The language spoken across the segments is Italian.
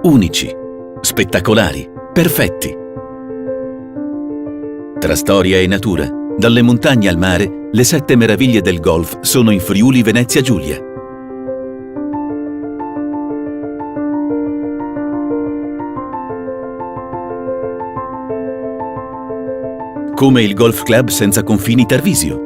unici, spettacolari, perfetti. Tra storia e natura, dalle montagne al mare, le 7 meraviglie del golf sono in Friuli Venezia Giulia. Come il Golf Club senza confini Tarvisio,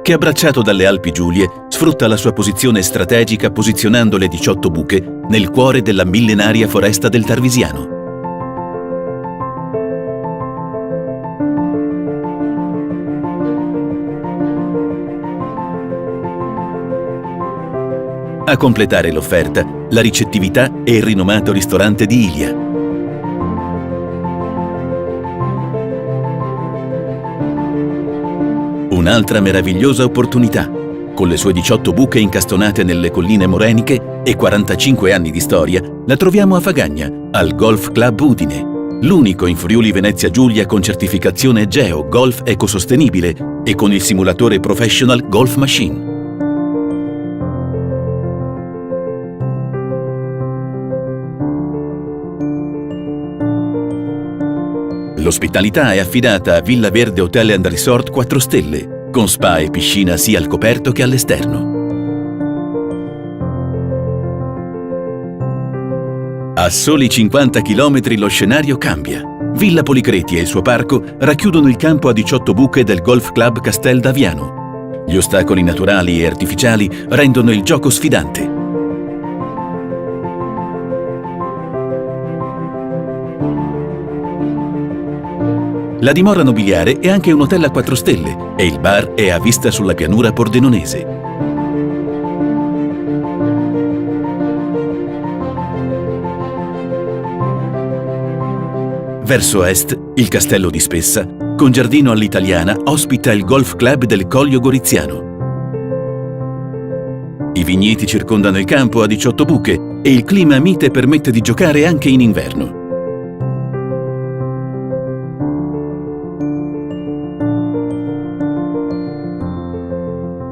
che abbracciato dalle Alpi Giulie sfrutta la sua posizione strategica posizionando le 18 buche nel cuore della millenaria foresta del Tarvisiano. A completare l'offerta, la ricettività e il rinomato ristorante di Ilia. Un'altra meravigliosa opportunità. Con le sue 18 buche incastonate nelle colline moreniche e 45 anni di storia, la troviamo a Fagagna, al Golf Club Udine, l'unico in Friuli Venezia Giulia con certificazione GEO Golf ecosostenibile e con il simulatore Professional Golf Machine. L'ospitalità è affidata a Villa Verde Hotel & Resort 4 Stelle, con spa e piscina sia al coperto che all'esterno. A soli 50 km lo scenario cambia. Villa Policreti e il suo parco racchiudono il campo a 18 buche del Golf Club Castel d'Aviano. Gli ostacoli naturali e artificiali rendono il gioco sfidante. La dimora nobiliare è anche un hotel a 4 stelle e il bar è a vista sulla pianura pordenonese. Verso est, il castello di Spessa, con giardino all'italiana, ospita il Golf Club del Coglio Goriziano. I vigneti circondano il campo a 18 buche e il clima mite permette di giocare anche in inverno.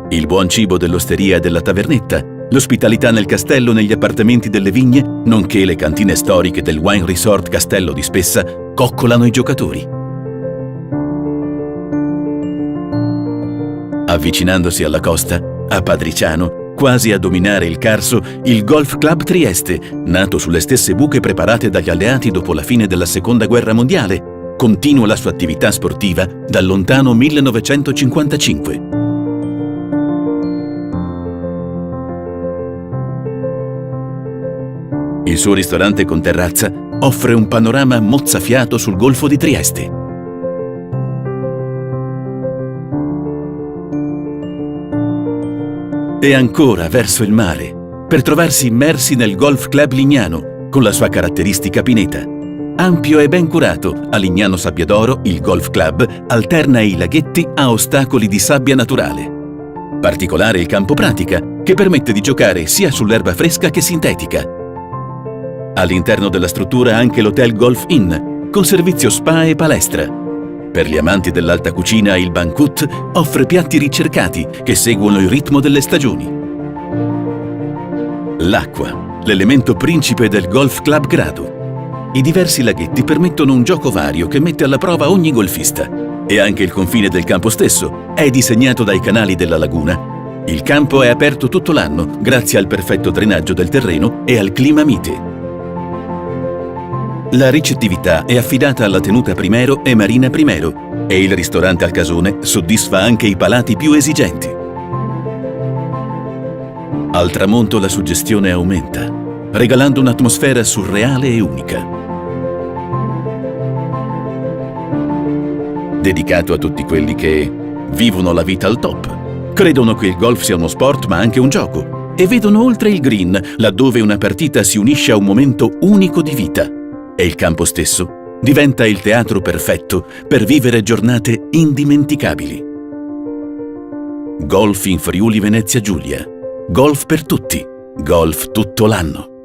Il buon cibo dell'osteria e della tavernetta, l'ospitalità nel castello e negli appartamenti delle vigne, nonché le cantine storiche del Wine Resort Castello di Spessa coccolano i giocatori. Avvicinandosi alla costa, a Padriciano, quasi a dominare il Carso, il Golf Club Trieste, nato sulle stesse buche preparate dagli alleati dopo la fine della Seconda Guerra Mondiale, continua la sua attività sportiva dal lontano 1955. Il suo ristorante con terrazza offre un panorama mozzafiato sul Golfo di Trieste. E ancora verso il mare, per trovarsi immersi nel Golf Club Lignano, con la sua caratteristica pineta. Ampio e ben curato, a Lignano Sabbiadoro il Golf Club alterna i laghetti a ostacoli di sabbia naturale. Particolare il campo pratica, che permette di giocare sia sull'erba fresca che sintetica. All'interno della struttura anche l'Hotel Golf Inn, con servizio spa e palestra. Per gli amanti dell'alta cucina il Banquet offre piatti ricercati che seguono il ritmo delle stagioni. L'acqua, l'elemento principe del Golf Club Grado. I diversi laghetti permettono un gioco vario che mette alla prova ogni golfista. E anche il confine del campo stesso è disegnato dai canali della laguna. Il campo è aperto tutto l'anno grazie al perfetto drenaggio del terreno e al clima mite. La ricettività è affidata alla Tenuta Primero e Marina Primero e il ristorante al casone soddisfa anche i palati più esigenti. Al tramonto la suggestione aumenta, regalando un'atmosfera surreale e unica. Dedicato a tutti quelli che vivono la vita al top, credono che il golf sia uno sport ma anche un gioco e vedono oltre il green, laddove una partita si unisce a un momento unico di vita. E il campo stesso diventa il teatro perfetto per vivere giornate indimenticabili. Golf in Friuli Venezia Giulia. Golf per tutti. Golf tutto l'anno.